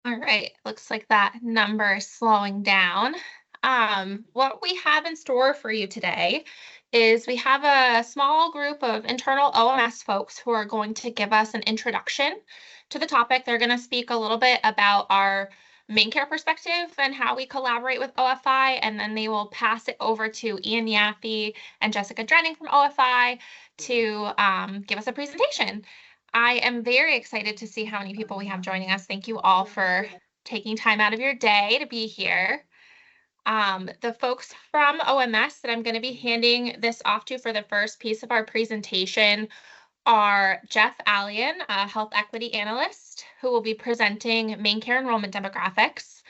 All right, looks like that number is slowing down. What we have in store for you today is we have a small group of internal OMS folks who are going to give us an introduction to the topic. They're going to speak a little bit about our main care perspective and how we collaborate with OFI, and then they will pass it over to Ian Yaffe and Jessica Drenning from OFI to give us a presentation. I am very excited to see how many people we have joining us. Thank you all for taking time out of your day to be here. The folks from OMS that I'm going to be handing this off to for the first piece of our presentation are Jeff Allian, a health equity analyst, who will be presenting main care enrollment demographics.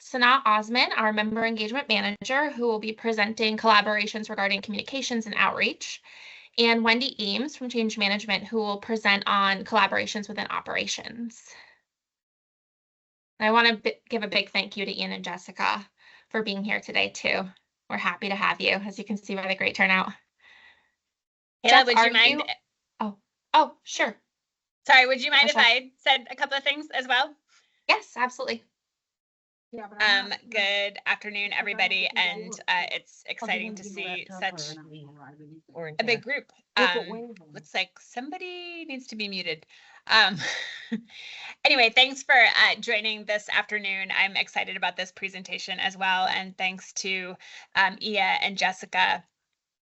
Sanat Osman, our member engagement manager, who will be presenting collaborations regarding communications and outreach, and Wendy Eames from Change Management, who will present on collaborations within operations. And I want to give a big thank you to Ian and Jessica for being here today, too. We're happy to have you, as you can see by the great turnout. Kayla, would you mind? Oh, sure. Sorry, would you mind if I said a couple of things as well? Yes, absolutely. Good afternoon, everybody, and it's exciting to see such a big group. Looks like somebody needs to be muted. Anyway, thanks for joining this afternoon. I'm excited about this presentation as well, and thanks to Ia and Jessica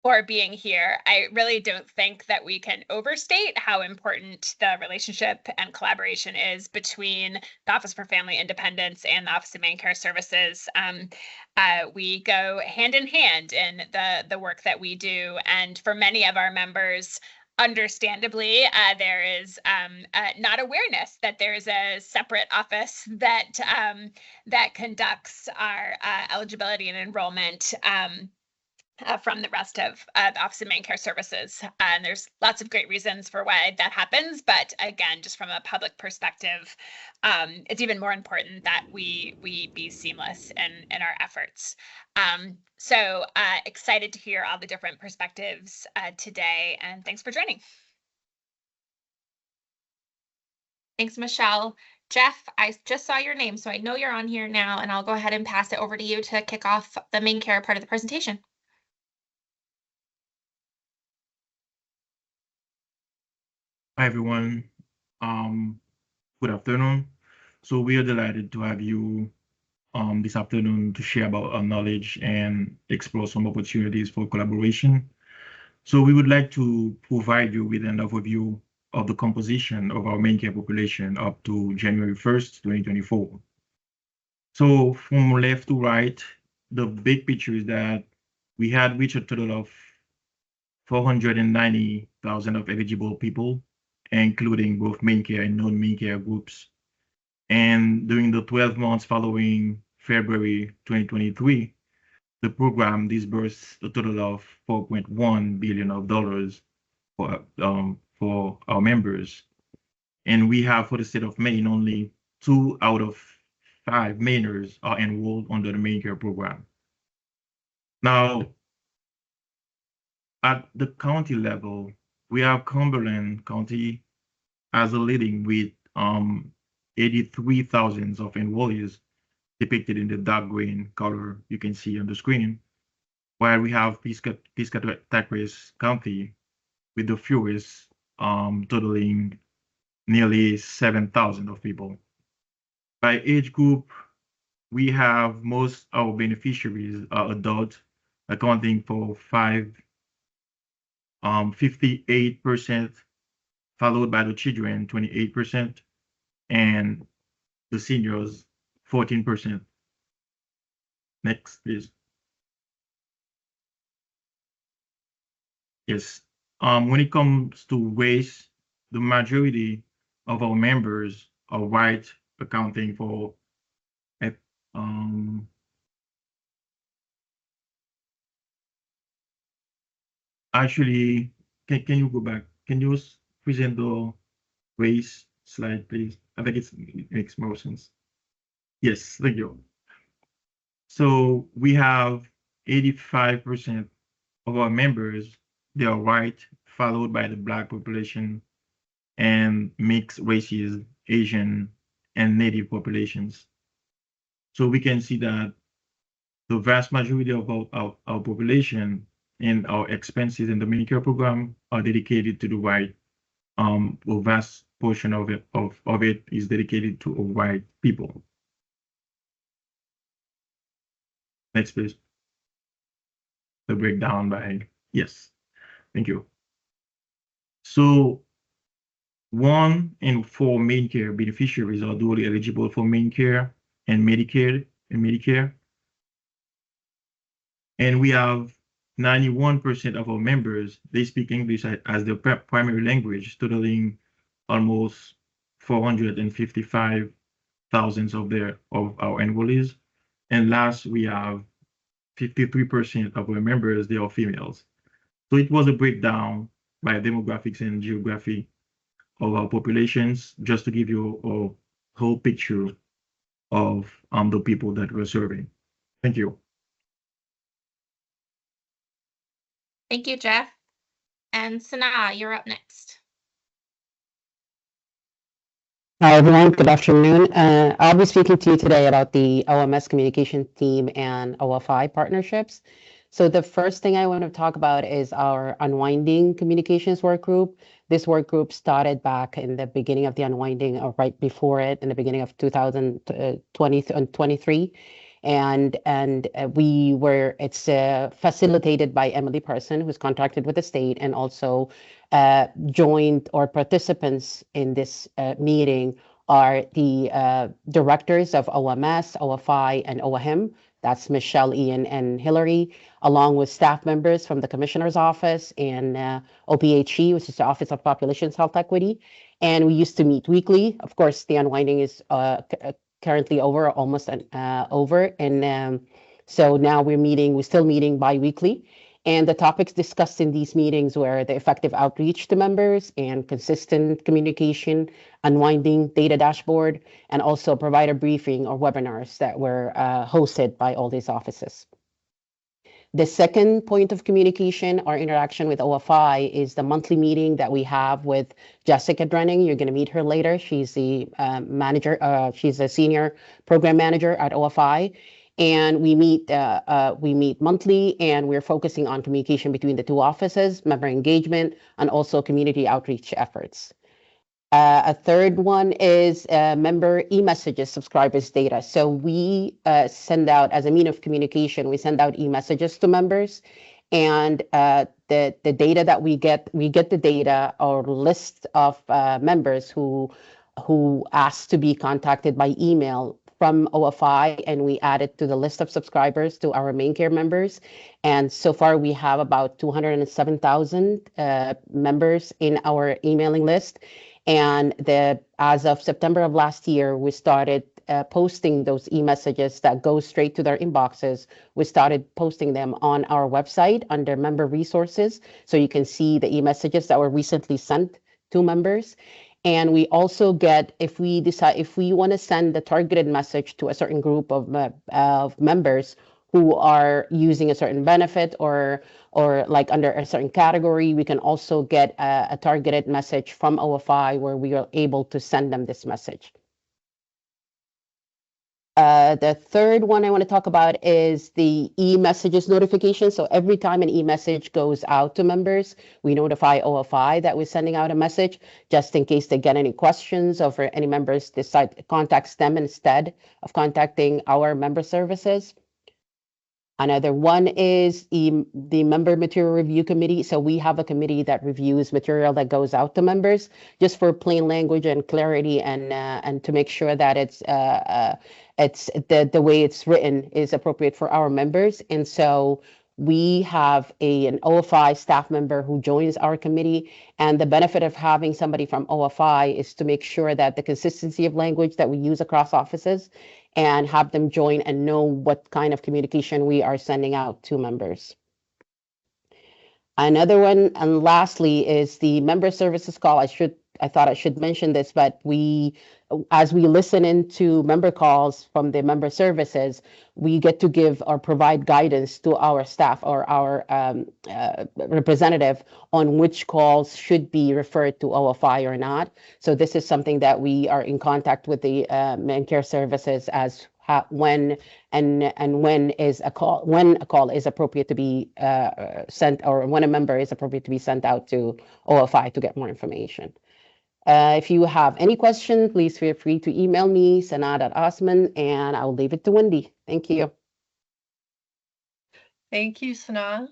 for being here. I really don't think that we can overstate how important the relationship and collaboration is between the Office for Family Independence and the Office of Main Care Services. We go hand in hand in the work that we do, and for many of our members, understandably, there is not awareness that there's a separate office that that conducts our eligibility and enrollment from the rest of the Office of Main Care Services. And there's lots of great reasons for why that happens. But again, just from a public perspective, it's even more important that we be seamless in our efforts. So excited to hear all the different perspectives today. And thanks for joining. Thanks, Michelle. Jeff, I just saw your name, so I know you're on here now, and I'll go ahead and pass it over to you to kick off the main care part of the presentation. Hi, everyone. Good afternoon. So we are delighted to have you this afternoon to share about our knowledge and explore some opportunities for collaboration. So we would like to provide you with an overview of the composition of our main care population up to January 1st, 2024. So from left to right, the big picture is that we had reached a total of 490,000 of eligible people, including both main care and non-main care groups. And during the 12 months following February 2023, the program disbursed a total of $4.1 billion for our members. And we have, for the state of Maine, only 2 out of 5 Mainers are enrolled under the main care program. Now, at the county level, we have Cumberland County as a leading with 83,000 of enrollees depicted in the dark green color you can see on the screen, while we have Piscataqua County with the fewest, totaling nearly 7,000 of people. By age group, we have most our beneficiaries are adult, accounting for 58%, followed by the children, 28%, and the seniors, 14%. Next, please. Yes. When it comes to race, the majority of our members are white, accounting for actually, can you go back? Can you present the race slide, please? I think it makes more sense. Yes, thank you. So we have 85% of our members, they are white, followed by the Black population and mixed races, Asian and native populations. So we can see that the vast majority of our population and our expenses in the Medicare program are dedicated to the white. A vast portion of it is dedicated to white people. Next, please. The breakdown by, yes, thank you. So 1 in 4 Medicare beneficiaries are dually eligible for Medicare and Medicaid and Medicare. And we have 91% of our members, they speak English as their primary language, totaling almost 455,000 of our enrollees. And last, we have 53% of our members, they are females. So it was a breakdown by demographics and geography of our populations, just to give you a whole picture of the people that we're serving. Thank you. Thank you, Jeff. And Sanaa, you're up next. Hi, everyone. Good afternoon. I'll be speaking to you today about the OMS communication team and OFI partnerships. So the first thing I want to talk about is our unwinding communications work group. This work group started back in the beginning of the unwinding, or right before it, in the beginning of 2023. And it's facilitated by Emily Person, who's contracted with the state, and also joined, or participants in this meeting are the directors of OMS, OFI, and OAHIM. That's Michelle, Ian, and Hillary, along with staff members from the Commissioner's Office and OPHE, which is the Office of Population Health Equity. And we used to meet weekly. Of course, the unwinding is currently over, almost over. And so now we're still meeting bi-weekly. And the topics discussed in these meetings were the effective outreach to members and consistent communication, unwinding data dashboard, and also provider briefing or webinars that were hosted by all these offices. The second point of communication or interaction with OFI is the monthly meeting that we have with Jessica Drenning. You're going to meet her later. She's the manager. She's a senior program manager at OFI. And we meet monthly, and we're focusing on communication between the two offices, member engagement, and also community outreach efforts. A third one is member e-messages, subscribers data. So we send out, as a mean of communication, we send out e-messages to members, and the data that we get the data or list of members who ask to be contacted by email from OFI, and we add it to the list of subscribers to our main care members. And so far we have about 207,000 members in our emailing list. And as of September of last year, we started posting those e-messages that go straight to their inboxes. We started posting them on our website under member resources. So you can see the e-messages that were recently sent to members. And we also get, if we want to send the targeted message to a certain group of members who are using a certain benefit or like under a certain category, we can also get a targeted message from OFI where we are able to send them this message. The third one I want to talk about is the e-messages notification. So every time an e-message goes out to members, we notify OFI that we're sending out a message, just in case they get any questions, or for any members decide contacts them instead of contacting our member services. Another one is the member material review committee. So we have a committee that reviews material that goes out to members, just for plain language and clarity, and to make sure that it's the way it's written is appropriate for our members. And so we have an OFI staff member who joins our committee, and the benefit of having somebody from OFI is to make sure that the consistency of language that we use across offices, and have them join and know what kind of communication we are sending out to members. Another one, and lastly, is the member services call. I should I thought I should mention this, but as we listen into member calls from the member services, we get to give or provide guidance to our staff or our representative on which calls should be referred to OFI or not. So this is something that we are in contact with the main care services as when when a call is appropriate to be sent, or when a member is appropriate to be sent out to OFI to get more information. If you have any questions, please feel free to email me, Sanaa.Osman, and I'll leave it to Wendy. Thank you. Thank you, Sanaa.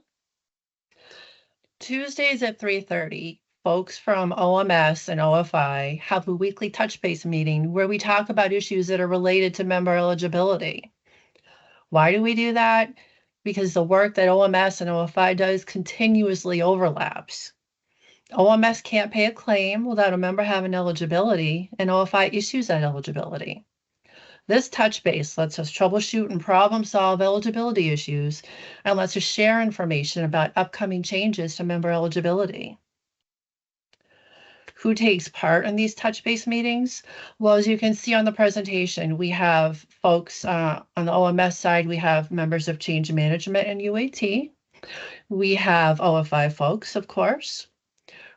Tuesdays at 3:30, folks from OMS and OFI have a weekly touch base meeting where we talk about issues that are related to member eligibility. Why do we do that? Because the work that OMS and OFI does continuously overlaps. OMS can't pay a claim without a member having eligibility, and OFI issues that eligibility. This touch base lets us troubleshoot and problem solve eligibility issues and lets us share information about upcoming changes to member eligibility. Who takes part in these touch base meetings? Well, as you can see on the presentation, we have folks on the OMS side, we have members of change management and UAT. We have OFI folks, of course.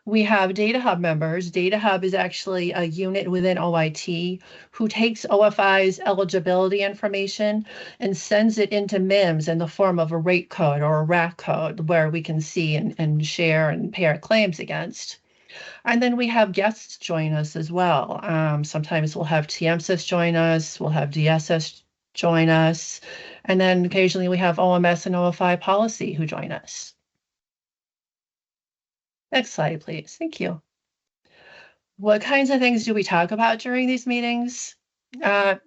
We have Data Hub members. Data Hub is actually a unit within OIT who takes OFI's eligibility information and sends it into MIMS in the form of a rate code or a RAC code where we can see and share and pay our claims against. And then we have guests join us as well. Sometimes we'll have TMSIS join us, we'll have DSS join us, and then occasionally we have OMS and OFI policy who join us. Next slide, please. Thank you. What kinds of things do we talk about during these meetings?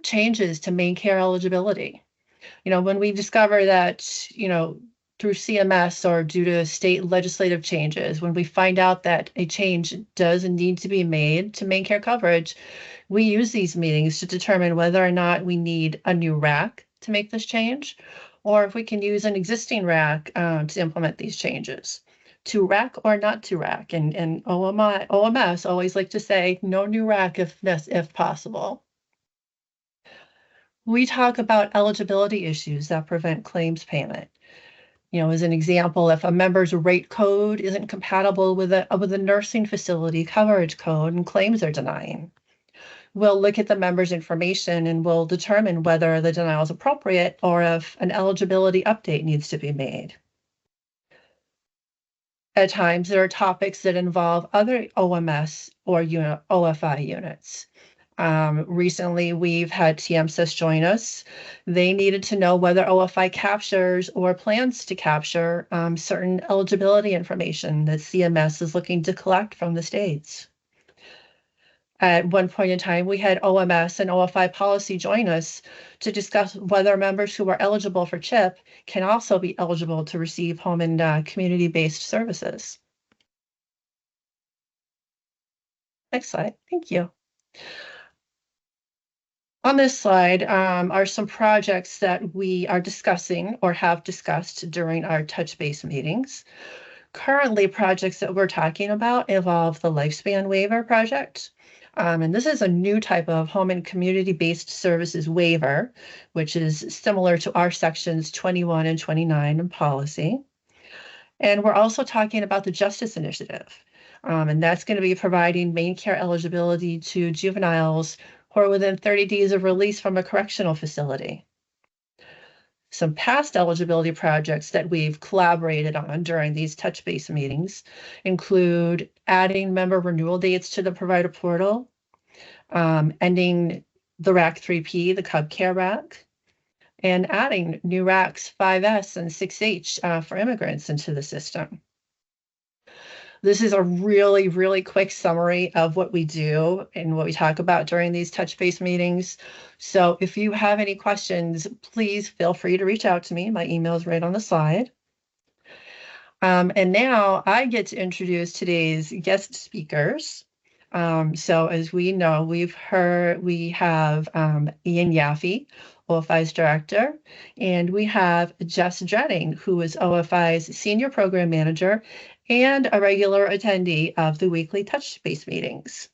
Changes to main care eligibility. When we discover that, through CMS or due to state legislative changes, when we find out that a change does need to be made to main care coverage, we use these meetings to determine whether or not we need a new RAC to make this change, or if we can use an existing RAC to implement these changes. To RAC or not to RAC, and OMS always like to say no new RAC if possible. We talk about eligibility issues that prevent claims payment. As an example, if a member's rate code isn't compatible with a nursing facility coverage code and claims are denying, we'll look at the member's information and we'll determine whether the denial is appropriate or if an eligibility update needs to be made. At times, there are topics that involve other OMS or OFI units. Recently, we've had TMSIS join us. They needed to know whether OFI captures or plans to capture certain eligibility information that CMS is looking to collect from the states. At one point in time, we had OMS and OFI policy join us to discuss whether members who are eligible for CHIP can also be eligible to receive home and community-based services. Next slide, thank you. On this slide are some projects that we are discussing or have discussed during our touch base meetings. Currently, projects that we're talking about involve the Lifespan Waiver Project. And this is a new type of home and community-based services waiver, which is similar to our sections 21 and 29 in policy. And we're also talking about the Justice Initiative. And that's going to be providing main care eligibility to juveniles who are within 30 days of release from a correctional facility. Some past eligibility projects that we've collaborated on during these touch base meetings include adding member renewal dates to the provider portal, ending the RAC 3P, the Cub Care RAC, and adding new RACs 5S and 6H for immigrants into the system. This is a really, really quick summary of what we do and what we talk about during these touch base meetings. So if you have any questions, please feel free to reach out to me. My email is right on the slide. And now I get to introduce today's guest speakers. So as we know, we have Ian Yaffe, OFI's director, and we have Jess Drenning, who is OFI's senior program manager and a regular attendee of the weekly touch base meetings.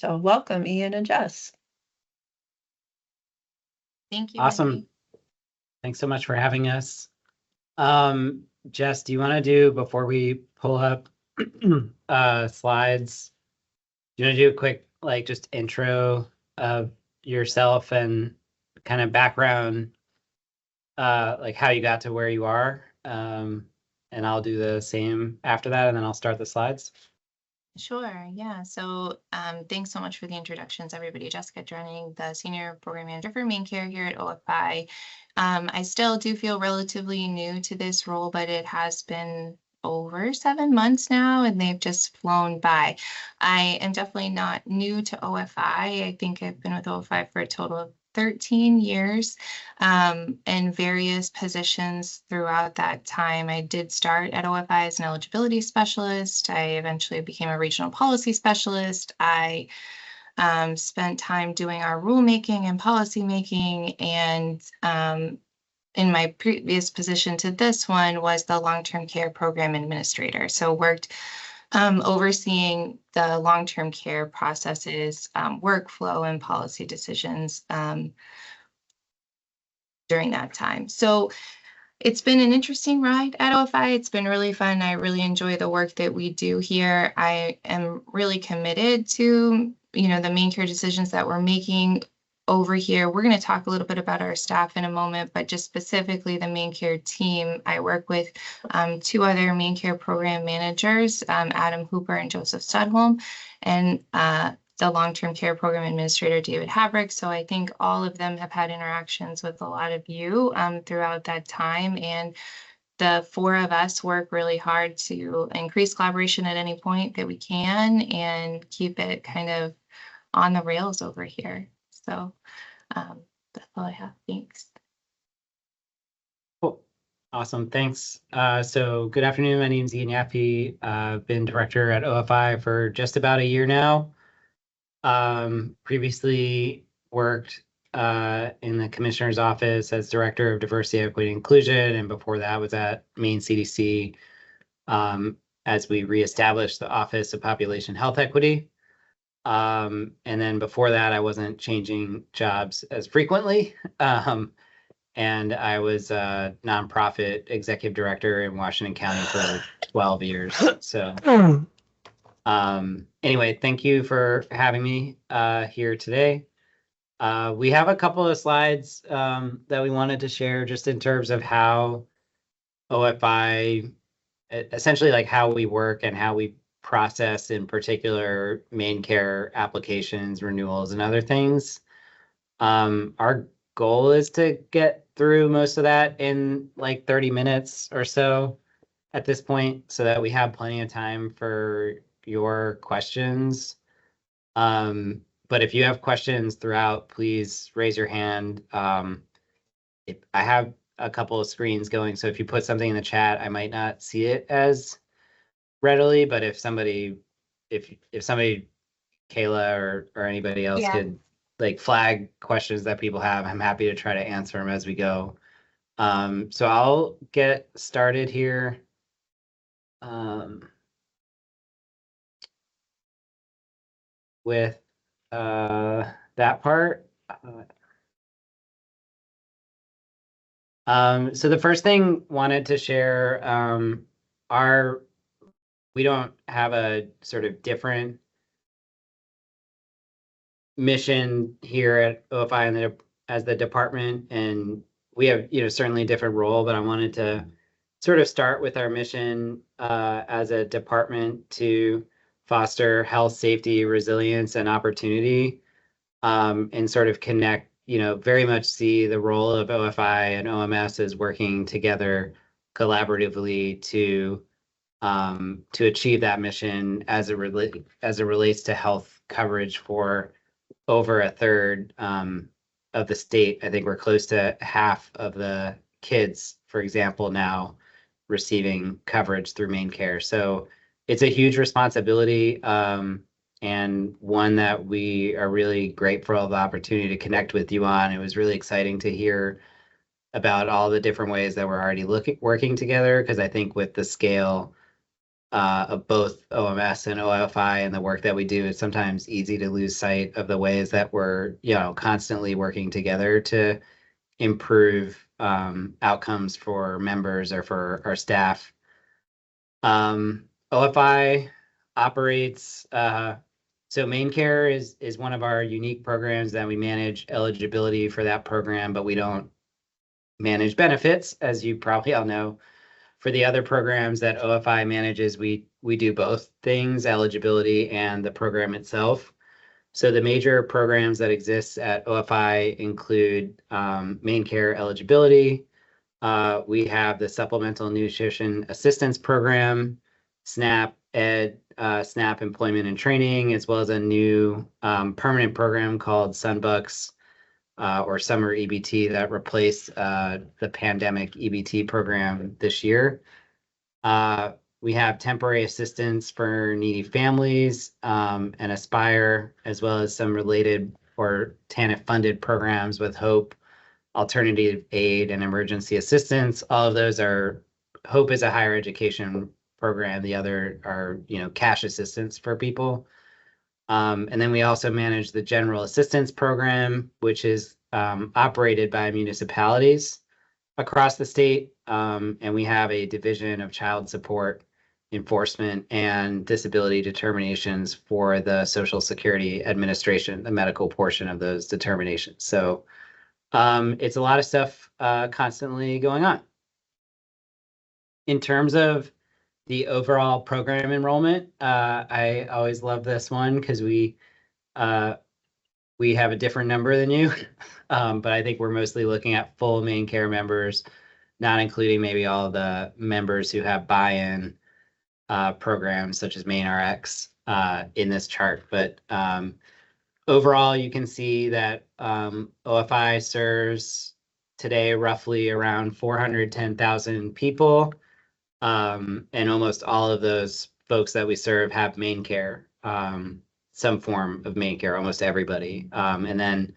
So welcome, Ian and Jess. Thank you. Awesome. Wendy. Thanks so much for having us. Jess, do you want to do, before we pull up slides, do you want to do a quick, like, just intro of yourself and kind of background, like how you got to where you are? And I'll do the same after that, and then I'll start the slides. Sure, yeah. So thanks so much for the introductions, everybody. Jessica Drenning, the Senior Program Manager for Main Care here at OFI. I still do feel relatively new to this role, but it has been over 7 months now, and they've just flown by. I am definitely not new to OFI. I think I've been with OFI for a total of 13 years in various positions throughout that time. I did start at OFI as an eligibility specialist. I eventually became a regional policy specialist. I spent time doing our rulemaking and policy making, and in my previous position to this one was the long-term care program administrator. So worked overseeing the long-term care processes, workflow, and policy decisions during that time. So it's been an interesting ride at OFI. It's been really fun. I really enjoy the work that we do here. I am really committed to, the main care decisions that we're making over here. We're going to talk a little bit about our staff in a moment, but just specifically the main care team. I work with 2 other main care program managers, Adam Hooper and Joseph Studholm, and the long-term care program administrator, David Havrick. So I think all of them have had interactions with a lot of you throughout that time. And the 4 of us work really hard to increase collaboration at any point that we can and keep it kind of on the rails over here. So that's all I have. Thanks. Cool. Awesome. Thanks. So good afternoon. My name is Ian Yaffe. I've been director at OFI for just about a year now. Previously worked in the commissioner's office as director of diversity, equity, and inclusion, and before that was at Maine CDC as we reestablished the Office of Population Health Equity. And then before that, I wasn't changing jobs as frequently. And I was a nonprofit executive director in Washington County for 12 years. So anyway, thank you for having me here today. We have a couple of slides that we wanted to share just in terms of how OFI, essentially like how we work and how we process in particular main care applications, renewals, and other things. Our goal is to get through most of that in like 30 minutes or so at this point, so that we have plenty of time for your questions. But if you have questions throughout, please raise your hand. If I have a couple of screens going, so if you put something in the chat, I might not see it as readily, but if somebody, Kayla or anybody else could like flag questions that people have, I'm happy to try to answer them as we go. So I'll get started here. With that part. So the first thing wanted to share, we don't have a sort of different mission here at OFI as the department, and we have certainly a different role, but I wanted to sort of start with our mission as a department to foster health, safety, resilience, and opportunity, and sort of connect, very much see the role of OFI and OMS as working together collaboratively to achieve that mission as it relates to health coverage for over a third of the state. I think we're close to half of the kids, for example, now receiving coverage through main care. So it's a huge responsibility, and one that we are really grateful for the opportunity to connect with you on. It was really exciting to hear about all the different ways that we're already working together, because I think with the scale of both OMS and OFI and the work that we do, it's sometimes easy to lose sight of the ways that we're, constantly working together to improve outcomes for members or for our staff. OFI operates, so Main Care is one of our unique programs that we manage eligibility for that program, but we don't manage benefits, as you probably all know. For the other programs that OFI manages, we do both things, eligibility and the program itself. So the major programs that exist at OFI include Main Care eligibility. We have the Supplemental Nutrition Assistance Program, SNAP Ed, SNAP Employment and Training, as well as a new permanent program called Sunbucks or Summer EBT that replaced the pandemic EBT program this year. We have temporary assistance for needy families and Aspire, as well as some related or TANF-funded programs with HOPE, Alternative Aid, and Emergency Assistance. All of those are, HOPE is a higher education program. The other are, cash assistance for people. And then we also manage the General Assistance Program, which is operated by municipalities across the state. And we have a division of child support enforcement and disability determinations for the Social Security Administration, the medical portion of those determinations. So it's a lot of stuff constantly going on. In terms of the overall program enrollment, I always love this one because we have a different number than you, but I think we're mostly looking at full Main Care members, not including maybe all the members who have buy-in programs such as MainRx in this chart. But overall, you can see that OFI serves today roughly around 410,000 people. And almost all of those folks that we serve have Main Care, some form of Main Care, almost everybody. And then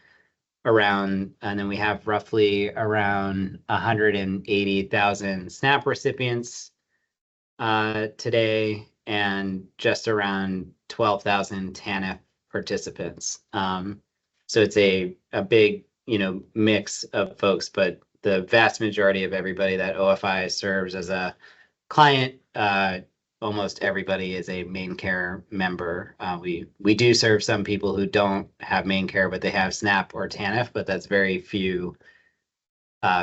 we have roughly around 180,000 SNAP recipients today, and just around 12,000 TANF participants. So it's a big, mix of folks, but the vast majority of everybody that OFI serves as a client, almost everybody is a Main Care member. We do serve some people who don't have Main Care, but they have SNAP or TANF, but that's very few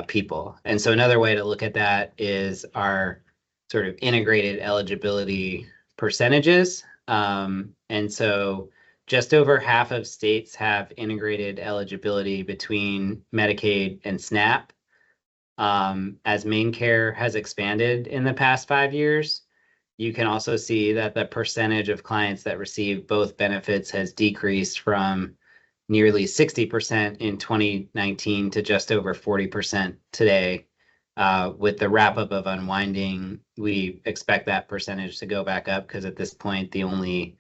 people. And so another way to look at that is our sort of integrated eligibility percentages. And so just over half of states have integrated eligibility between Medicaid and SNAP. As Main Care has expanded in the past 5 years, you can also see that the percentage of clients that receive both benefits has decreased from nearly 60% in 2019 to just over 40% today. With the wrap up of unwinding, we expect that percentage to go back up because at this point, the only,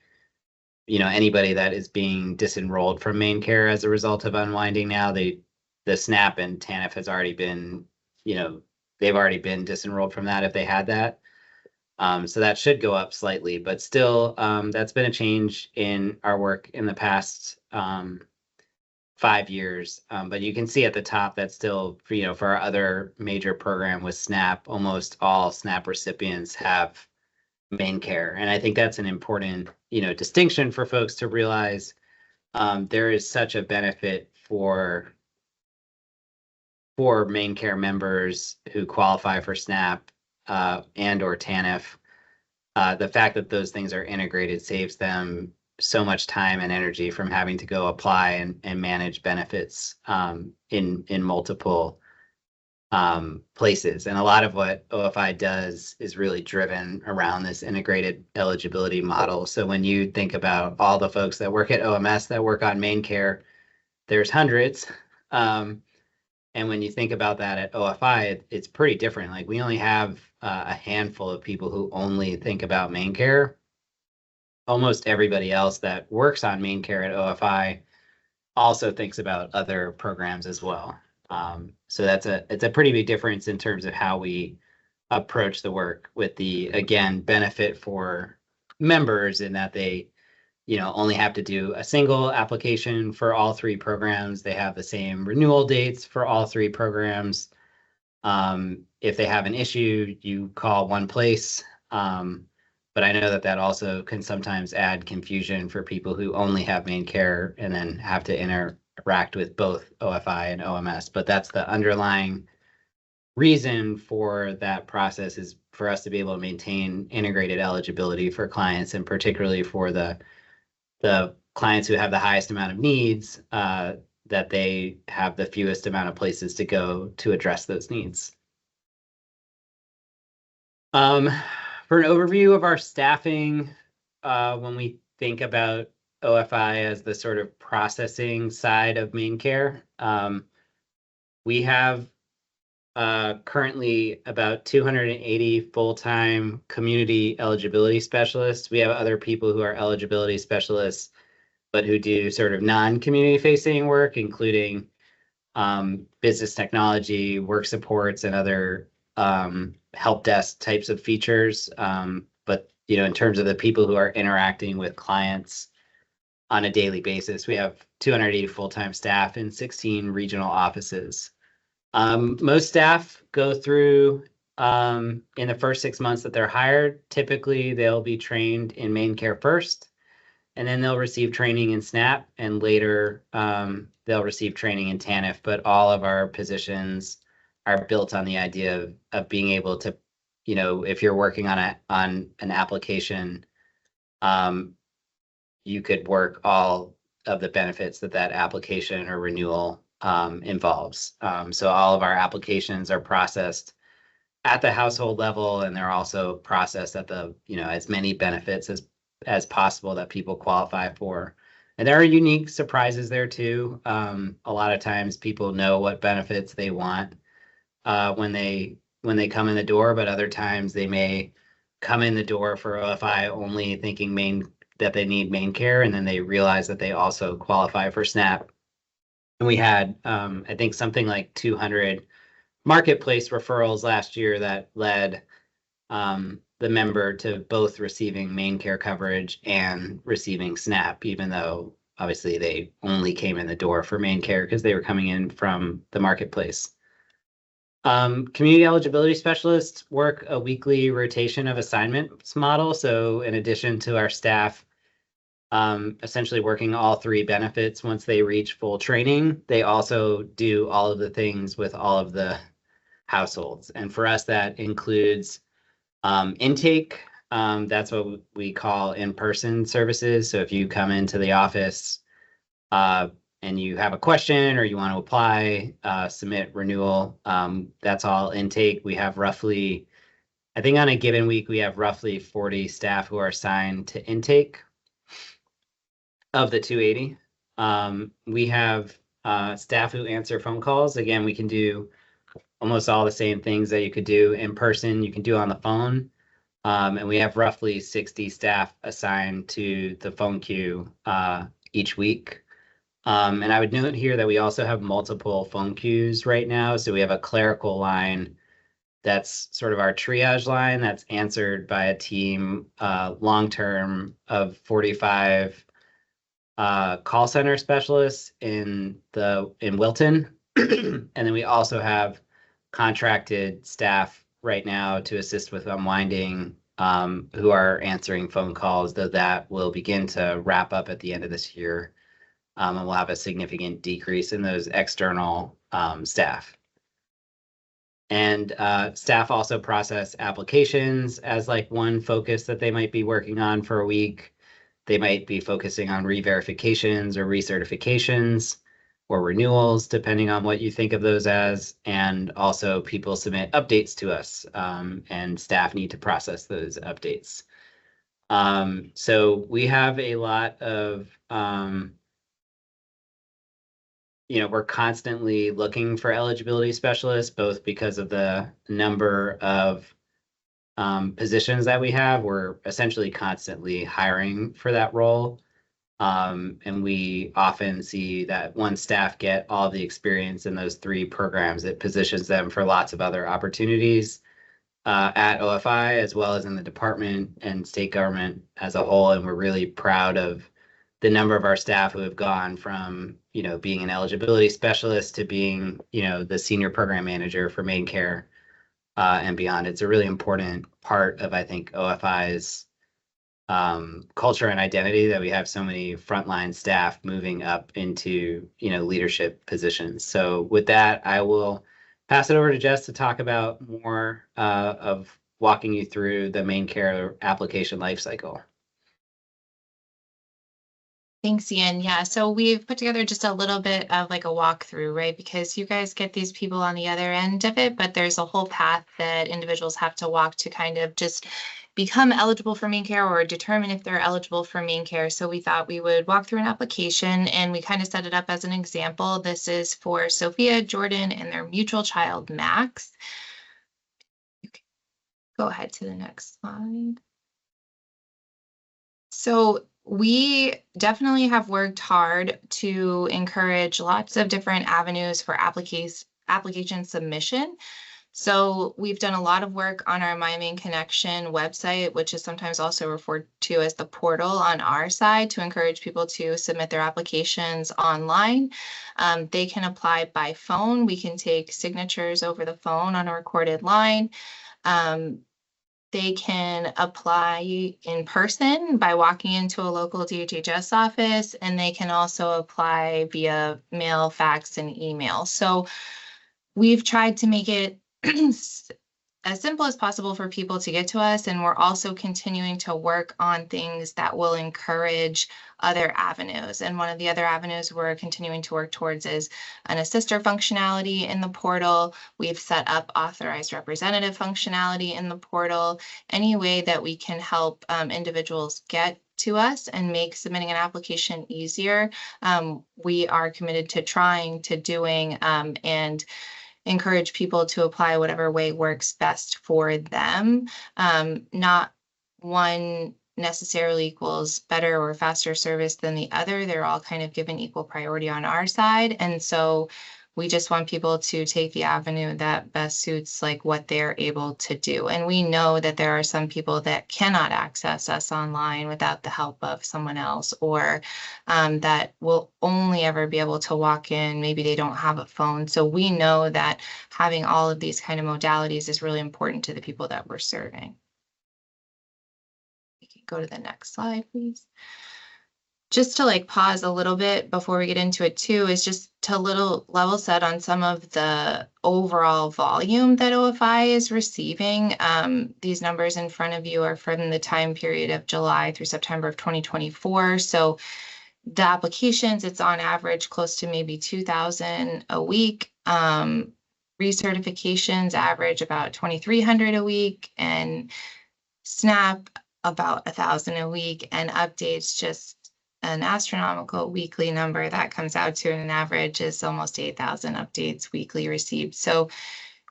anybody that is being disenrolled from Main Care as a result of unwinding now, the SNAP and TANF has already been, they've already been disenrolled from that if they had that. So that should go up slightly, but still, that's been a change in our work in the past 5 years. But you can see at the top that still, for our other major program with SNAP, almost all SNAP recipients have Main Care. And I think that's an important, distinction for folks to realize. There is such a benefit for Main Care members who qualify for SNAP and or TANF. The fact that those things are integrated saves them so much time and energy from having to go apply and manage benefits in multiple places. And a lot of what OFI does is really driven around this integrated eligibility model. So when you think about all the folks that work at OMS that work on Main Care, there's hundreds. And when you think about that at OFI, it's pretty different. Like we only have a handful of people who only think about Main Care. Almost everybody else that works on Main Care at OFI also thinks about other programs as well. So it's a pretty big difference in terms of how we approach the work with the, again, benefit for members in that they, only have to do a single application for all 3 programs. They have the same renewal dates for all 3 programs. If they have an issue, you call one place. But I know that also can sometimes add confusion for people who only have main care and then have to interact with both OFI and OMS. But that's the underlying reason for that process, is for us to be able to maintain integrated eligibility for clients, and particularly for the clients who have the highest amount of needs, that they have the fewest amount of places to go to address those needs. For an overview of our staffing, when we think about OFI as the sort of processing side of main care, we have currently about 280 full-time community eligibility specialists. We have other people who are eligibility specialists, but who do sort of non-community facing work, including business technology, work supports, and other help desk types of features. But in terms of the people who are interacting with clients on a daily basis, we have 280 full-time staff in 16 regional offices. Most staff go through, in the first 6 months that they're hired, typically they'll be trained in main care first, and then they'll receive training in SNAP, and later they'll receive training in TANF. But all of our positions are built on the idea of being able to, if you're working on an application, you could work all of the benefits that application or renewal involves. So all of our applications are processed at the household level, and they're also processed at the, as many benefits as possible that people qualify for. And there are unique surprises there too. A lot of times people know what benefits they want when they come in the door, but other times they may come in the door for OFI only thinking that they need main care, and then they realize that they also qualify for SNAP. And we had, I think, something like 200 marketplace referrals last year that led the member to both receiving main care coverage and receiving SNAP, even though obviously they only came in the door for main care because they were coming in from the marketplace. Community eligibility specialists work a weekly rotation of assignments model. So in addition to our staff essentially working all 3 benefits once they reach full training, they also do all of the things with all of the households. And for us, that includes intake. That's what we call in-person services. So if you come into the office and you have a question or you want to apply, submit renewal, that's all intake. We have roughly, I think on a given week, we have roughly 40 staff who are assigned to intake of the 280. We have staff who answer phone calls. Again, we can do almost all the same things that you could do in person, you can do on the phone. And we have roughly 60 staff assigned to the phone queue each week. And I would note here that we also have multiple phone queues right now. So we have a clerical line that's sort of our triage line that's answered by a team long-term of 45 call center specialists in Wilton. And then we also have contracted staff right now to assist with unwinding who are answering phone calls, though that will begin to wrap up at the end of this year. And we'll have a significant decrease in those external staff. And staff also process applications as like one focus that they might be working on for a week. They might be focusing on re-verifications or recertifications or renewals, depending on what you think of those as. And also people submit updates to us and staff need to process those updates. So we have a lot of, we're constantly looking for eligibility specialists, both because of the number of positions that we have. We're essentially constantly hiring for that role. And we often see that once staff get all the experience in those 3 programs, it positions them for lots of other opportunities. at OFI, as well as in the department and state government as a whole. And we're really proud of the number of our staff who have gone from, being an eligibility specialist to being, the senior program manager for main care and beyond. It's a really important part of, I think, OFI's culture and identity that we have so many frontline staff moving up into, leadership positions. So with that, I will pass it over to Jess to talk about more of walking you through the main care application lifecycle. Thanks, Ian. Yeah, so we've put together just a little bit of like a walkthrough, right? Because you guys get these people on the other end of it, but there's a whole path that individuals have to walk to kind of just become eligible for main care or determine if they're eligible for main care. So we thought we would walk through an application, and we kind of set it up as an example. This is for Sophia, Jordan, and their mutual child, Max. Go ahead to the next slide. So we definitely have worked hard to encourage lots of different avenues for application submission. So we've done a lot of work on our My Main Connection website, which is sometimes also referred to as the portal on our side, to encourage people to submit their applications online. They can apply by phone. We can take signatures over the phone on a recorded line. They can apply in person by walking into a local DHHS office, and they can also apply via mail, fax, and email. So we've tried to make it as simple as possible for people to get to us, and we're also continuing to work on things that will encourage other avenues. And one of the other avenues we're continuing to work towards is an assister functionality in the portal. We've set up authorized representative functionality in the portal. Any way that we can help individuals get to us and make submitting an application easier, we are committed to trying, to doing, and encourage people to apply whatever way works best for them. Not one necessarily equals better or faster service than the other. They're all kind of given equal priority on our side. And so we just want people to take the avenue that best suits like what they're able to do. And we know that there are some people that cannot access us online without the help of someone else, or that will only ever be able to walk in. Maybe they don't have a phone. So we know that having all of these kind of modalities is really important to the people that we're serving. We can go to the next slide, please. Just to like pause a little bit before we get into it too, is just to little level set on some of the overall volume that OFI is receiving. These numbers in front of you are from the time period of July through September of 2024. So the applications, it's on average close to maybe 2,000 a week. Recertifications average about 2,300 a week, and SNAP about 1,000 a week, and updates just an astronomical weekly number that comes out to an average is almost 8,000 updates weekly received. So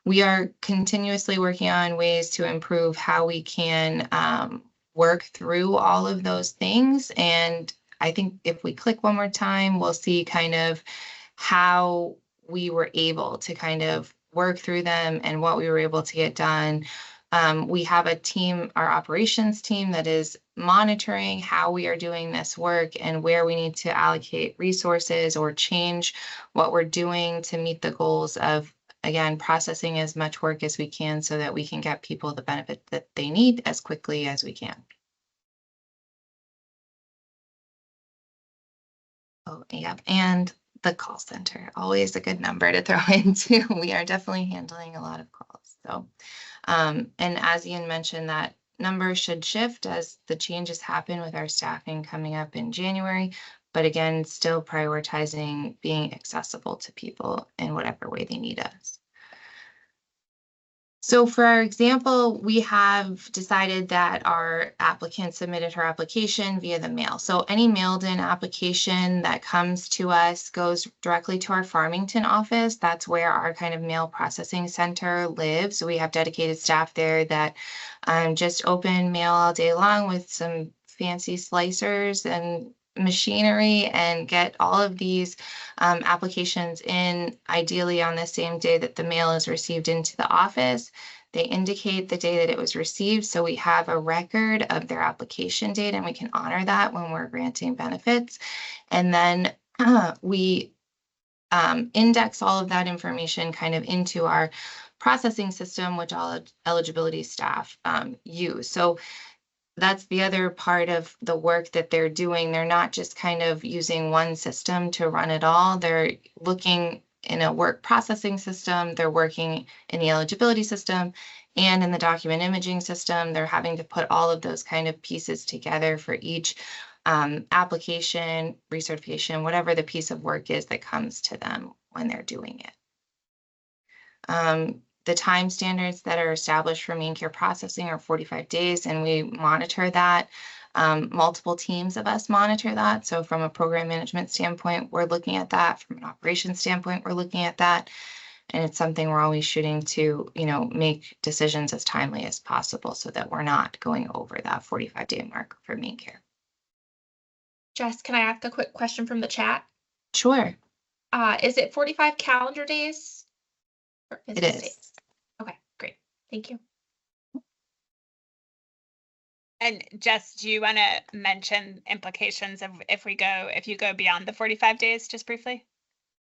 we are continuously working on ways to improve how we can work through all of those things. And I think if we click one more time, we'll see kind of how we were able to kind of work through them and what we were able to get done. We have a team, our operations team, that is monitoring how we are doing this work and where we need to allocate resources or change what we're doing to meet the goals of, again, processing as much work as we can so that we can get people the benefit that they need as quickly as we can. Oh, yeah, and the call center, always a good number to throw into. We are definitely handling a lot of calls. So, and as Ian mentioned, that number should shift as the changes happen with our staffing coming up in January. But again, still prioritizing being accessible to people in whatever way they need us. So for our example, we have decided that our applicant submitted her application via the mail. So any mailed in application that comes to us goes directly to our Farmington office. That's where our kind of mail processing center lives. So we have dedicated staff there that just open mail all day long with some fancy slicers and machinery and get all of these applications in ideally on the same day that the mail is received into the office. They indicate the day that it was received, so we have a record of their application date, and we can honor that when we're granting benefits. And then we index all of that information kind of into our processing system, which all eligibility staff use. So that's the other part of the work that they're doing. They're not just kind of using one system to run it all. They're looking in a work processing system, they're working in the eligibility system and in the document imaging system. They're having to put all of those kind of pieces together for each application, recertification, whatever the piece of work is that comes to them when they're doing it. The time standards that are established for main care processing are 45 days, and we monitor that. Multiple teams of us monitor that. So from a program management standpoint, we're looking at that. From an operations standpoint, we're looking at that. And it's something we're always shooting to, make decisions as timely as possible so that we're not going over that 45-day mark for main care. Jess, can I ask a quick question from the chat? Sure. Is it 45 calendar days? Or It is. days? Okay, great. Thank you. And Jess, do you want to mention implications of if you go beyond the 45 days, just briefly?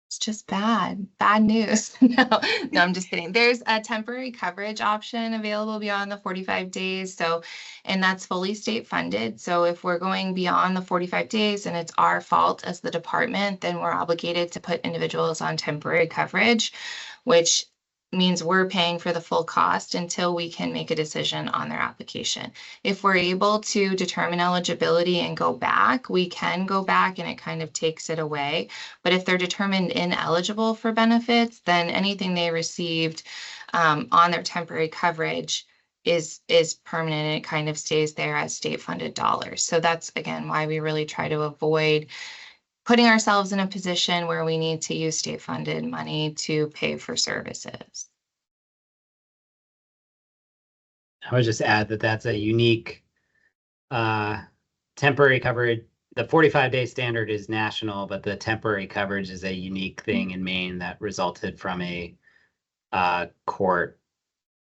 It's just bad news. No, I'm just kidding. There's a temporary coverage option available beyond the 45 days. And that's fully state funded. So if we're going beyond the 45 days and it's our fault as the department, then we're obligated to put individuals on temporary coverage, which means we're paying for the full cost until we can make a decision on their application. If we're able to determine eligibility and go back, we can go back and it kind of takes it away. But if they're determined ineligible for benefits, then anything they received on their temporary coverage is permanent and it kind of stays there as state funded dollars. So that's, again, why we really try to avoid putting ourselves in a position where we need to use state funded money to pay for services. I would just add that that's a unique temporary coverage. The 45-day standard is national, but the temporary coverage is a unique thing in Maine that resulted from a court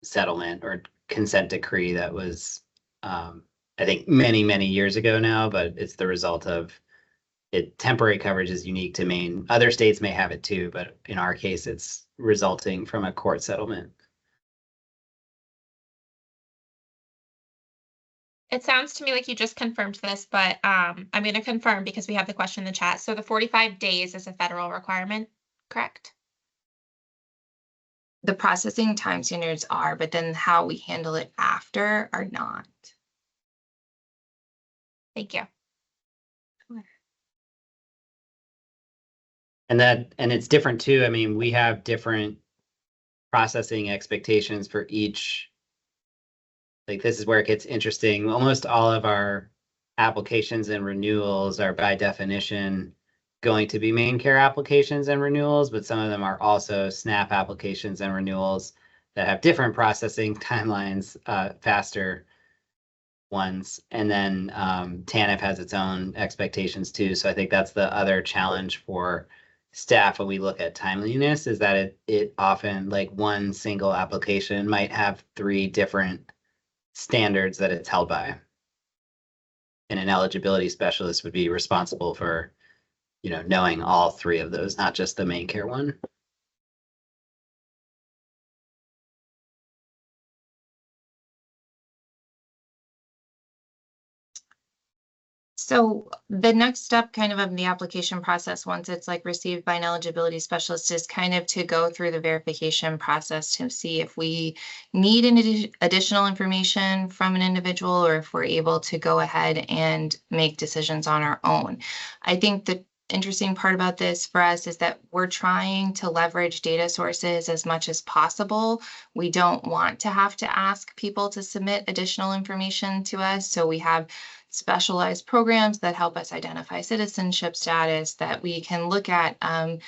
settlement or consent decree that was, I think, many, many years ago now, but it's the result of temporary coverage is unique to Maine. Other states may have it too, but in our case, it's resulting from a court settlement. It sounds to me like you just confirmed this, but I'm going to confirm because we have the question in the chat. So the 45 days is a federal requirement, correct? The processing time standards are, but then how we handle it after are not. Thank you. And it's different too. I mean, we have different processing expectations for each. Like, this is where it gets interesting. Almost all of our applications and renewals are by definition going to be main care applications and renewals, but some of them are also SNAP applications and renewals that have different processing timelines, faster ones. And then TANF has its own expectations too. So I think that's the other challenge for staff when we look at timeliness, is that it often, like, one single application might have 3 different standards that it's held by. And an eligibility specialist would be responsible for, knowing all 3 of those, not just the main care one. So the next step kind of the application process, once it's like received by an eligibility specialist, is kind of to go through the verification process to see if we need any additional information from an individual or if we're able to go ahead and make decisions on our own. I think the interesting part about this for us is that we're trying to leverage data sources as much as possible. We don't want to have to ask people to submit additional information to us. So we have specialized programs that help us identify citizenship status that we can look at. And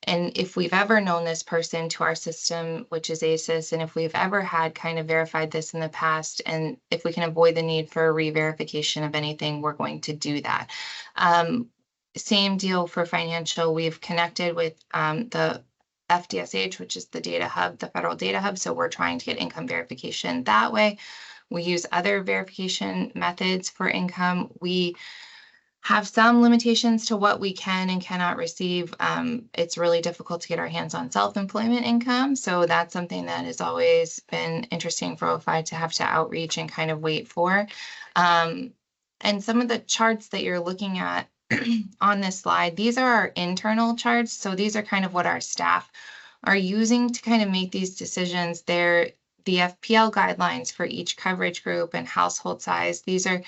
if we've ever known this person to our system, which is ACES, and if we've ever had kind of verified this in the past, and if we can avoid the need for a re-verification of anything, we're going to do that. Same deal for financial. We've connected with the FDSH, which is the data hub, the federal data hub. So we're trying to get income verification that way. We use other verification methods for income. We have some limitations to what we can and cannot receive. It's really difficult to get our hands on self-employment income. So that's something that has always been interesting for OFI to have to outreach and kind of wait for. And some of the charts that you're looking at on this slide, these are our internal charts. So these are kind of what our staff are using to kind of make these decisions. They're the FPL guidelines for each coverage group and household size. These are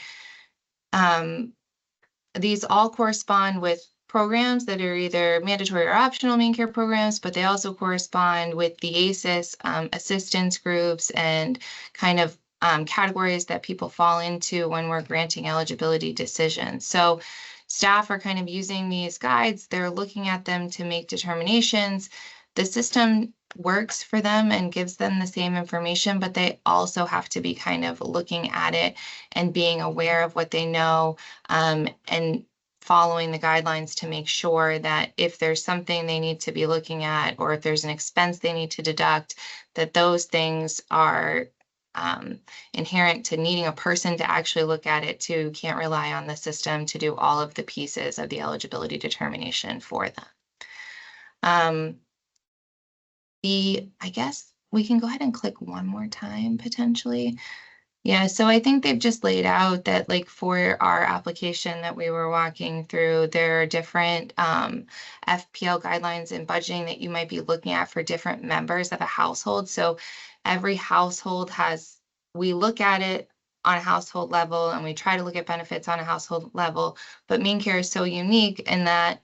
these all correspond with programs that are either mandatory or optional main care programs, but they also correspond with the ACES assistance groups and kind of categories that people fall into when we're granting eligibility decisions. So staff are kind of using these guides. They're looking at them to make determinations. The system works for them and gives them the same information, but they also have to be kind of looking at it and being aware of what they know, and following the guidelines to make sure that if there's something they need to be looking at, or if there's an expense they need to deduct, that those things are inherent to needing a person to actually look at it too. Can't rely on the system to do all of the pieces of the eligibility determination for them. I guess we can go ahead and click one more time potentially. Yeah, so I think they've just laid out that, like, for our application that we were walking through, there are different FPL guidelines and budgeting that you might be looking at for different members of a household. So every household has, we look at it on a household level and we try to look at benefits on a household level, but main care is so unique in that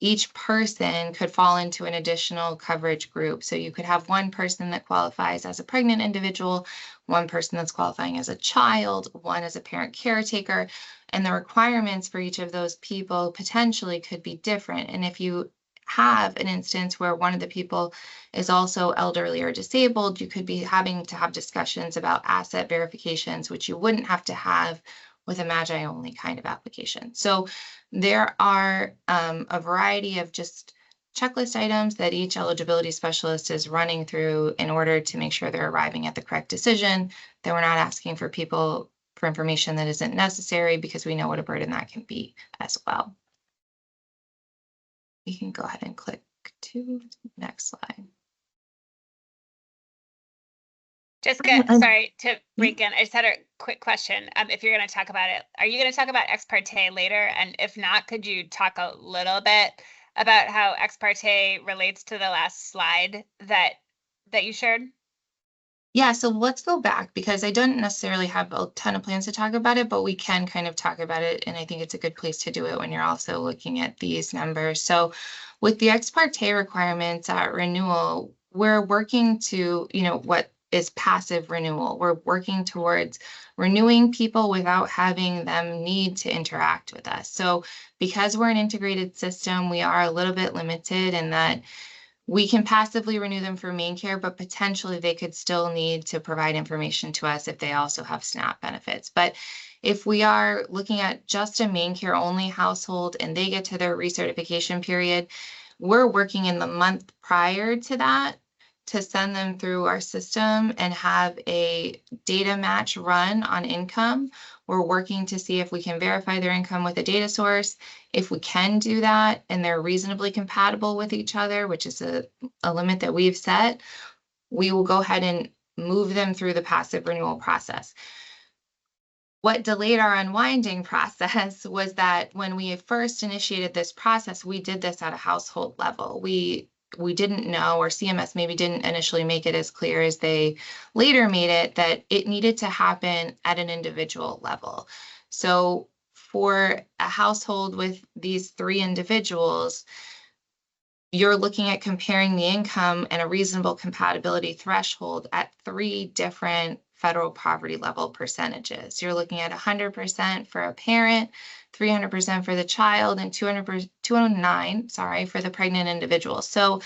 each person could fall into an additional coverage group. So you could have one person that qualifies as a pregnant individual, one person that's qualifying as a child, one as a parent caretaker, and the requirements for each of those people potentially could be different. And if you have an instance where one of the people is also elderly or disabled, you could be having to have discussions about asset verifications, which you wouldn't have to have with a Magi only kind of application. So there are a variety of just checklist items that each eligibility specialist is running through in order to make sure they're arriving at the correct decision, that we're not asking for people for information that isn't necessary, because we know what a burden that can be as well. We can go ahead and click to the next slide. Jessica, sorry to break in. I just had a quick question. If you're going to talk about it, are you going to talk about ex parte later? And if not, could you talk a little bit about how ex parte relates to the last slide that you shared? Yeah, so let's go back, because I don't necessarily have a ton of plans to talk about it, but we can kind of talk about it. And I think it's a good place to do it when you're also looking at these numbers. So with the ex parte requirements at renewal, we're working to, what is passive renewal. We're working towards renewing people without having them need to interact with us. So because we're an integrated system, we are a little bit limited in that we can passively renew them for main care, but potentially they could still need to provide information to us if they also have SNAP benefits. But if we are looking at just a main care only household and they get to their recertification period, we're working in the month prior to that to send them through our system and have a data match run on income. We're working to see if we can verify their income with a data source. If we can do that and they're reasonably compatible with each other, which is a limit that we've set, we will go ahead and move them through the passive renewal process. What delayed our unwinding process was that when we first initiated this process, we did this at a household level. We didn't know, or CMS maybe didn't initially make it as clear as they later made it, that it needed to happen at an individual level. So for a household with these 3 individuals, you're looking at comparing the income and a reasonable compatibility threshold at 3 different federal poverty level percentages. You're looking at 100% for a parent, 300% for the child, and 209, for the pregnant individual. So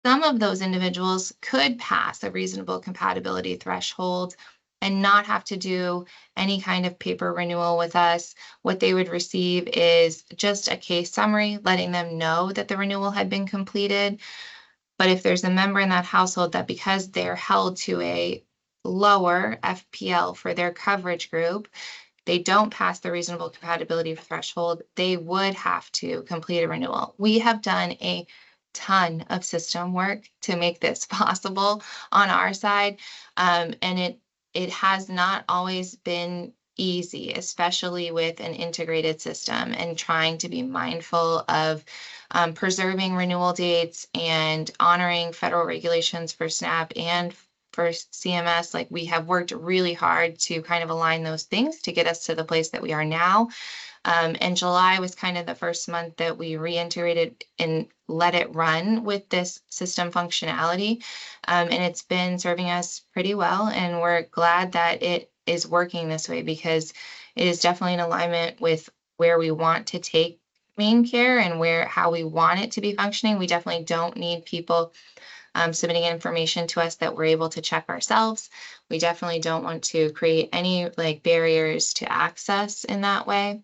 some of those individuals could pass a reasonable compatibility threshold and not have to do any kind of paper renewal with us. What they would receive is just a case summary, letting them know that the renewal had been completed. But if there's a member in that household that, because they're held to a lower FPL for their coverage group, they don't pass the reasonable compatibility threshold, they would have to complete a renewal. We have done a ton of system work to make this possible on our side. And it has not always been easy, especially with an integrated system and trying to be mindful of preserving renewal dates and honoring federal regulations for SNAP and for CMS. Like, we have worked really hard to kind of align those things to get us to the place that we are now. And July was kind of the first month that we reintegrated and let it run with this system functionality. And it's been serving us pretty well. And we're glad that it is working this way, because it is definitely in alignment with where we want to take main care and how we want it to be functioning. We definitely don't need people submitting information to us that we're able to check ourselves. We definitely don't want to create any barriers to access in that way.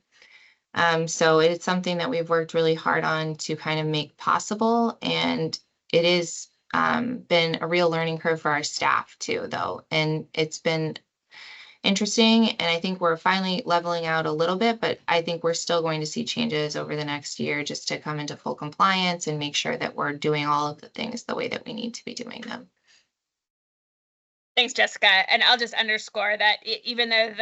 So it's something that we've worked really hard on to kind of make possible, and it is been a real learning curve for our staff too, though, and it's been interesting, and I think we're finally leveling out a little bit, but I think we're still going to see changes over the next year just to come into full compliance and make sure that we're doing all of the things the way that we need to be doing them. Thanks, Jessica. And I'll just underscore that even though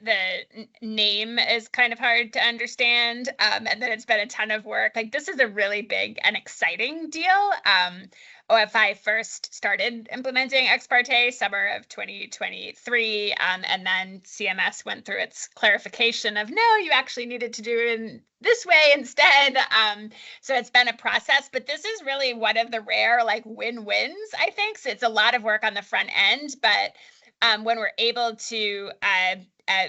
the name is kind of hard to understand, and that it's been a ton of work, this is a really big and exciting deal. OFI first started implementing ex parte summer of 2023, and then CMS went through its clarification of, no, you actually needed to do it in this way instead. So it's been a process, but this is really one of the rare win-wins, I think. So it's a lot of work on the front end, but when we're able to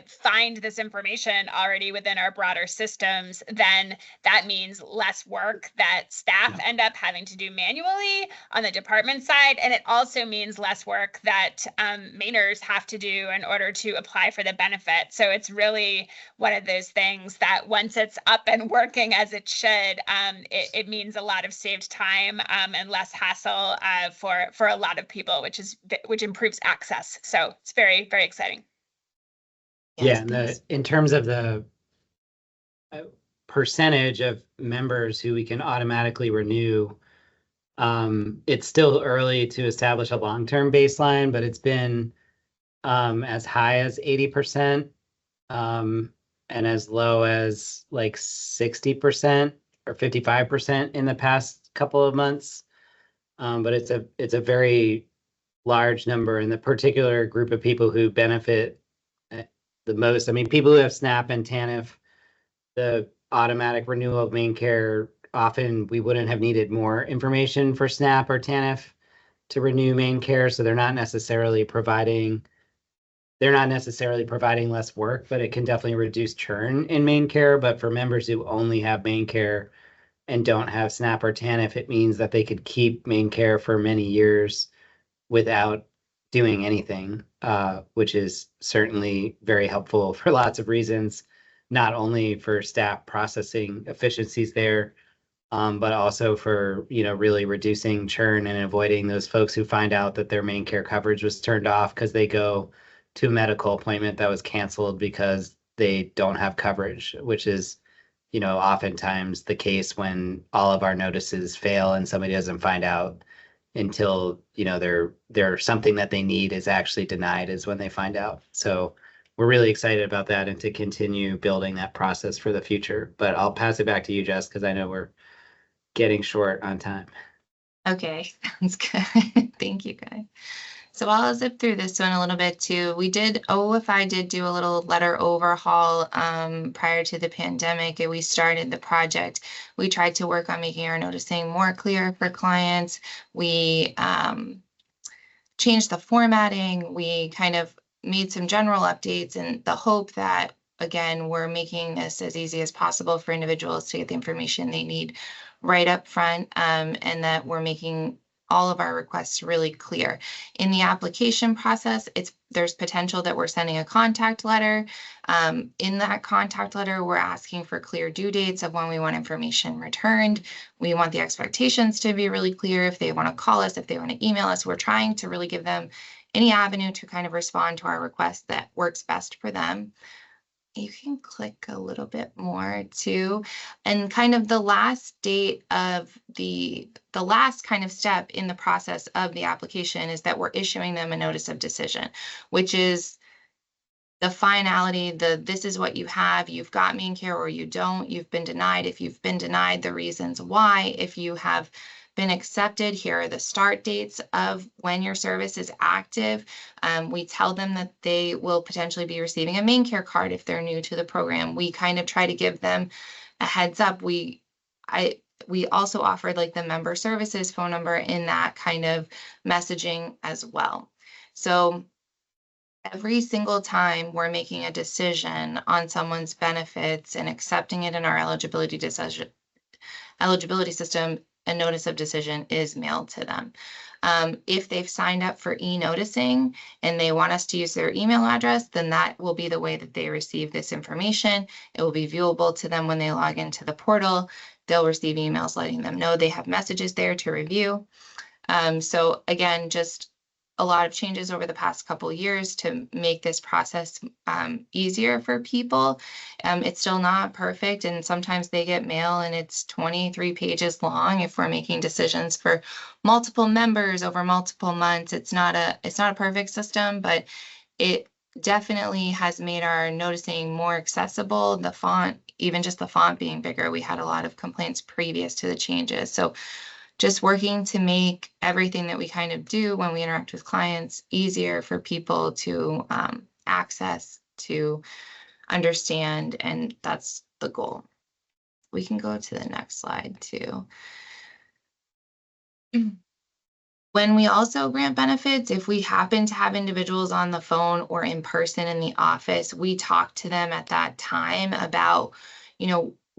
find this information already within our broader systems, then that means less work that staff end up having to do manually on the department side. And it also means less work that Mainers have to do in order to apply for the benefit. So it's really one of those things that once it's up and working as it should, it means a lot of saved time and less hassle for a lot of people, which improves access. So it's very, very exciting. Yeah, and in terms of the percentage of members who we can automatically renew, it's still early to establish a long-term baseline, but it's been as high as 80% and as low as 60% or 55% in the past couple of months. But it's a very large number, and the particular group of people who benefit the most. I mean, people who have SNAP and TANF, the automatic renewal of main care, often we wouldn't have needed more information for SNAP or TANF to renew main care. So they're not necessarily providing less work, but it can definitely reduce churn in main care. But for members who only have main care and don't have SNAP or TANF, it means that they could keep main care for many years without doing anything, which is certainly very helpful for lots of reasons, not only for staff processing efficiencies there, but also for really reducing churn and avoiding those folks who find out that their main care coverage was turned off because they go to a medical appointment that was canceled because they don't have coverage, which is oftentimes the case when all of our notices fail and somebody doesn't find out until they're something that they need is actually denied is when they find out. So we're really excited about that and to continue building that process for the future. But I'll pass it back to you, Jess, because I know we're getting short on time. Okay, sounds good. Thank you, guys. So I'll zip through this one a little bit too. OFI did do a little letter overhaul prior to the pandemic, and we started the project. We tried to work on making our noticing more clear for clients. We changed the formatting. We kind of made some general updates in the hope that, again, we're making this as easy as possible for individuals to get the information they need right up front, and that we're making all of our requests really clear. In the application process, there's potential that we're sending a contact letter. In that contact letter, we're asking for clear due dates of when we want information returned. We want the expectations to be really clear. If they want to call us, if they want to email us, we're trying to really give them any avenue to kind of respond to our request that works best for them. You can click a little bit more too. And kind of the last date of the last kind of step in the process of the application is that we're issuing them a notice of decision, which is the finality, this is what you have, you've got main care or you don't, you've been denied. If you've been denied, the reasons why. If you have been accepted, here are the start dates of when your service is active. We tell them that they will potentially be receiving a main care card if they're new to the program. We kind of try to give them a heads up. We also offered like the member services phone number in that kind of messaging as well. So every single time we're making a decision on someone's benefits and accepting it in our eligibility system, a notice of decision is mailed to them. If they've signed up for e-noticing and they want us to use their email address, then that will be the way that they receive this information. It will be viewable to them when they log into the portal. They'll receive emails letting them know they have messages there to review. So again, just a lot of changes over the past couple of years to make this process easier for people. It's still not perfect, and sometimes they get mail and it's 23 pages long. If we're making decisions for multiple members over multiple months, it's not a perfect system, but it definitely has made our noticing more accessible. The font, even just the font being bigger, we had a lot of complaints previous to the changes. So just working to make everything that we kind of do when we interact with clients easier for people to access, to understand, and that's the goal. We can go to the next slide too. When we also grant benefits, if we happen to have individuals on the phone or in person in the office, we talk to them at that time about,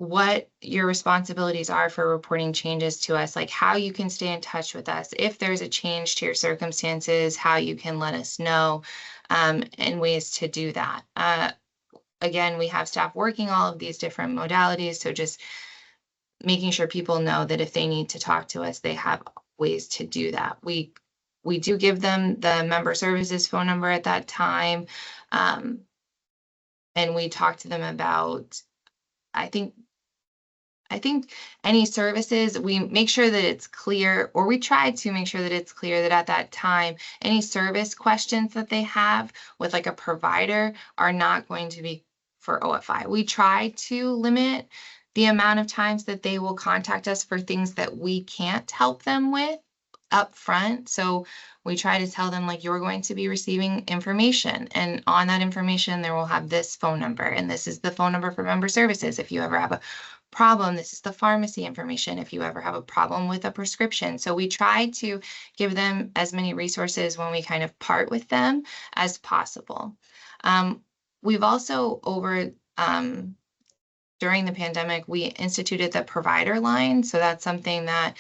what your responsibilities are for reporting changes to us, like how you can stay in touch with us. If there's a change to your circumstances, how you can let us know, and ways to do that. Again, we have staff working all of these different modalities, so just making sure people know that if they need to talk to us, they have ways to do that. We do give them the member services phone number at that time, and we talk to them about, I think any services, we make sure that it's clear, or we try to make sure that it's clear that at that time, any service questions that they have with like a provider are not going to be for OFI. We try to limit the amount of times that they will contact us for things that we can't help them with up front. So we try to tell them, like, you're going to be receiving information, and on that information there will have this phone number, and this is the phone number for member services. If you ever have a problem, this is the pharmacy information if you ever have a problem with a prescription. So we try to give them as many resources when we kind of part with them as possible. We've also during the pandemic, we instituted the provider line. So that's something that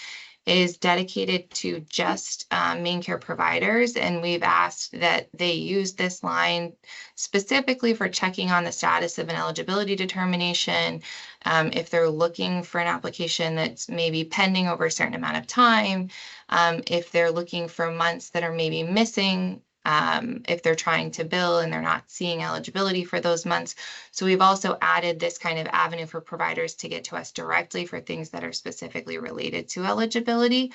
is dedicated to just main care providers, and we've asked that they use this line specifically for checking on the status of an eligibility determination, if they're looking for an application that's maybe pending over a certain amount of time, if they're looking for months that are maybe missing, if they're trying to bill and they're not seeing eligibility for those months. So we've also added this kind of avenue for providers to get to us directly for things that are specifically related to eligibility.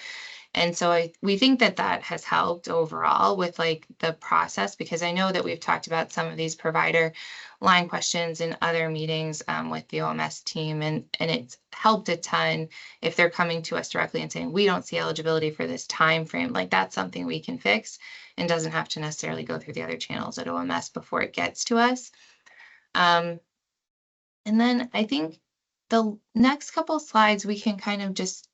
And so we think that that has helped overall with like the process, because I know that we've talked about some of these provider line questions in other meetings with the OMS team, and it's helped a ton if they're coming to us directly and saying, we don't see eligibility for this time frame. Like, that's something we can fix and doesn't have to necessarily go through the other channels at OMS before it gets to us. And then I think the next couple slides we can kind of just,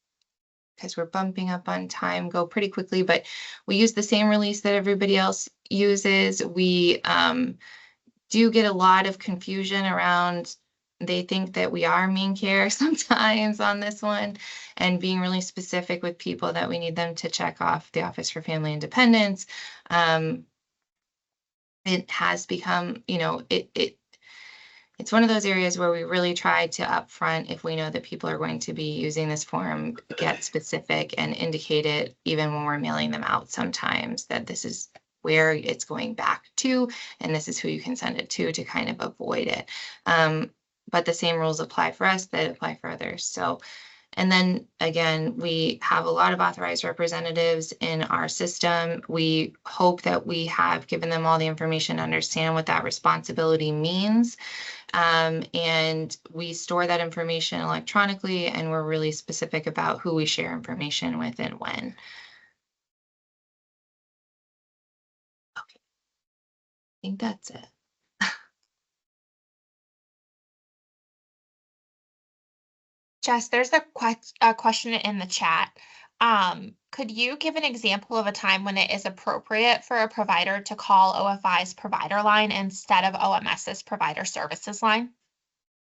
because we're bumping up on time, go pretty quickly, but we use the same release that everybody else uses. We do get a lot of confusion around they think that we are main care sometimes on this one, and being really specific with people that we need them to check off the Office for Family Independence. It has become, it's one of those areas where we really try to upfront, if we know that people are going to be using this form, get specific and indicate it even when we're mailing them out sometimes, that this is where it's going back to, and this is who you can send it to kind of avoid it. But the same rules apply for us that apply for others. So, and then again, we have a lot of authorized representatives in our system. We hope that we have given them all the information to understand what that responsibility means. And we store that information electronically, and we're really specific about who we share information with and when. Okay, I think that's it. Jess, there's a question in the chat. Could you give an example of a time when it is appropriate for a provider to call OFI's provider line instead of OMS's provider services line?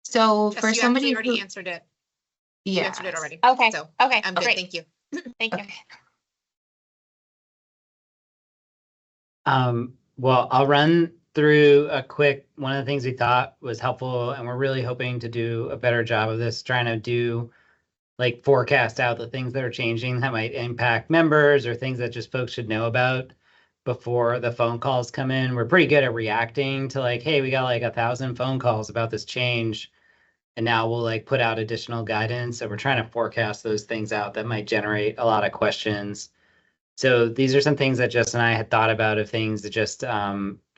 So Jess, for you somebody actually already who, answered it. yeah, You answered it already. Okay. So Okay. I'm good. Great. Thank you. Thank you. Well, I'll run through a quick, one of the things we thought was helpful, and we're really hoping to do a better job of this, trying to do like forecast out the things that are changing that might impact members or things that just folks should know about before the phone calls come in. We're pretty good at reacting to like, hey, we got like 1,000 phone calls about this change, and now we'll like put out additional guidance. So we're trying to forecast those things out that might generate a lot of questions. So these are some things that Jess and I had thought about, of things that just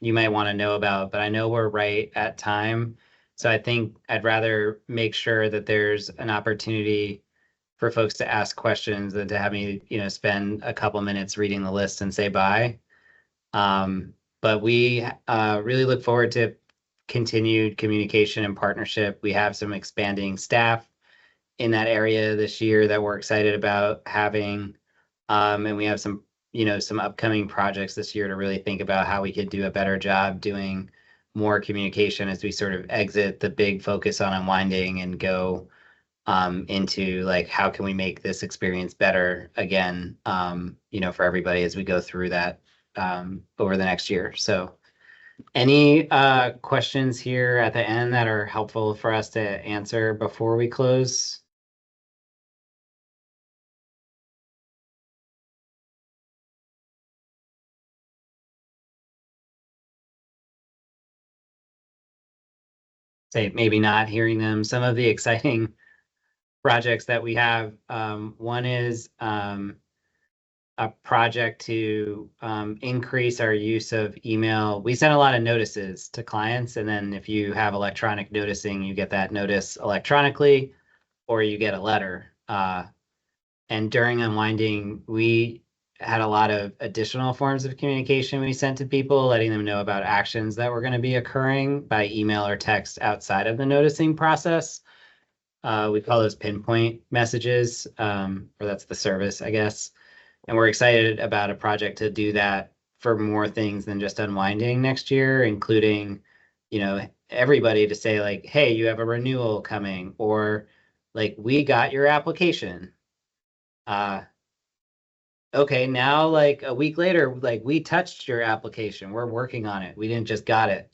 you might want to know about, but I know we're right at time. So I think I'd rather make sure that there's an opportunity for folks to ask questions than to have me, spend a couple minutes reading the list and say bye. But we really look forward to continued communication and partnership. We have some expanding staff in that area this year that we're excited about having. And we have some upcoming projects this year to really think about how we could do a better job doing more communication as we sort of exit the big focus on unwinding and go into like, how can we make this experience better again, for everybody as we go through that over the next year. So any questions here at the end that are helpful for us to answer before we close? Say maybe not hearing them. Some of the exciting projects that we have, one is a project to increase our use of email. We send a lot of notices to clients, and then if you have electronic noticing, you get that notice electronically, or you get a letter. And during unwinding, we had a lot of additional forms of communication we sent to people, letting them know about actions that were going to be occurring by email or text outside of the noticing process. We call those pinpoint messages, or that's the service, I guess. And we're excited about a project to do that for more things than just unwinding next year, including, everybody to say like, hey, you have a renewal coming, or like, we got your application. Okay, now like a week later, like, we touched your application. We're working on it. We didn't just got it.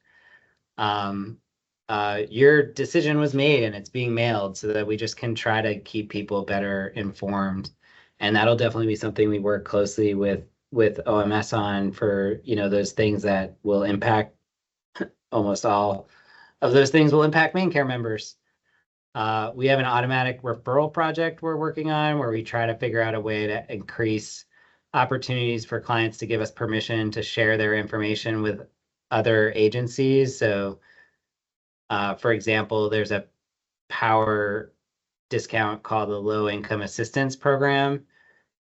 Your decision was made and it's being mailed, so that we just can try to keep people better informed. And that'll definitely be something we work closely with OMS on, for, those things that will impact, almost all of those things will impact main care members. We have an automatic referral project we're working on, where we try to figure out a way to increase opportunities for clients to give us permission to share their information with other agencies. So, for example, there's a power discount called the Low Income Assistance Program,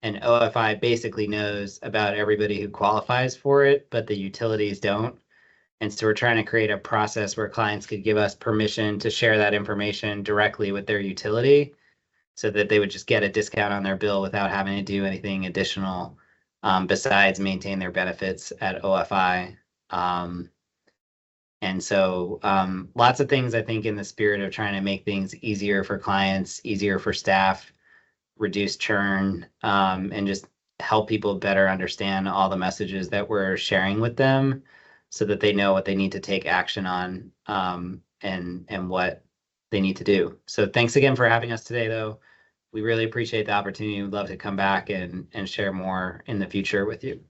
and OFI basically knows about everybody who qualifies for it, but the utilities don't. And so we're trying to create a process where clients could give us permission to share that information directly with their utility, so that they would just get a discount on their bill without having to do anything additional besides maintain their benefits at OFI. And so lots of things, I think, in the spirit of trying to make things easier for clients, easier for staff, reduce churn, and just help people better understand all the messages that we're sharing with them so that they know what they need to take action on, and what they need to do. So thanks again for having us today, though. We really appreciate the opportunity. We'd love to come back and share more in the future with you.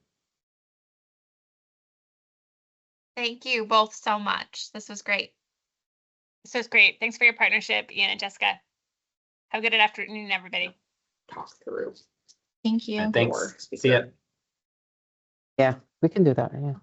Thank you both so much. This was great. This was great. Thanks for your partnership, Ian and Jessica. Have a good afternoon, everybody. Talk through. Thank you. Thanks. See ya. Yeah, we can do that. Yeah.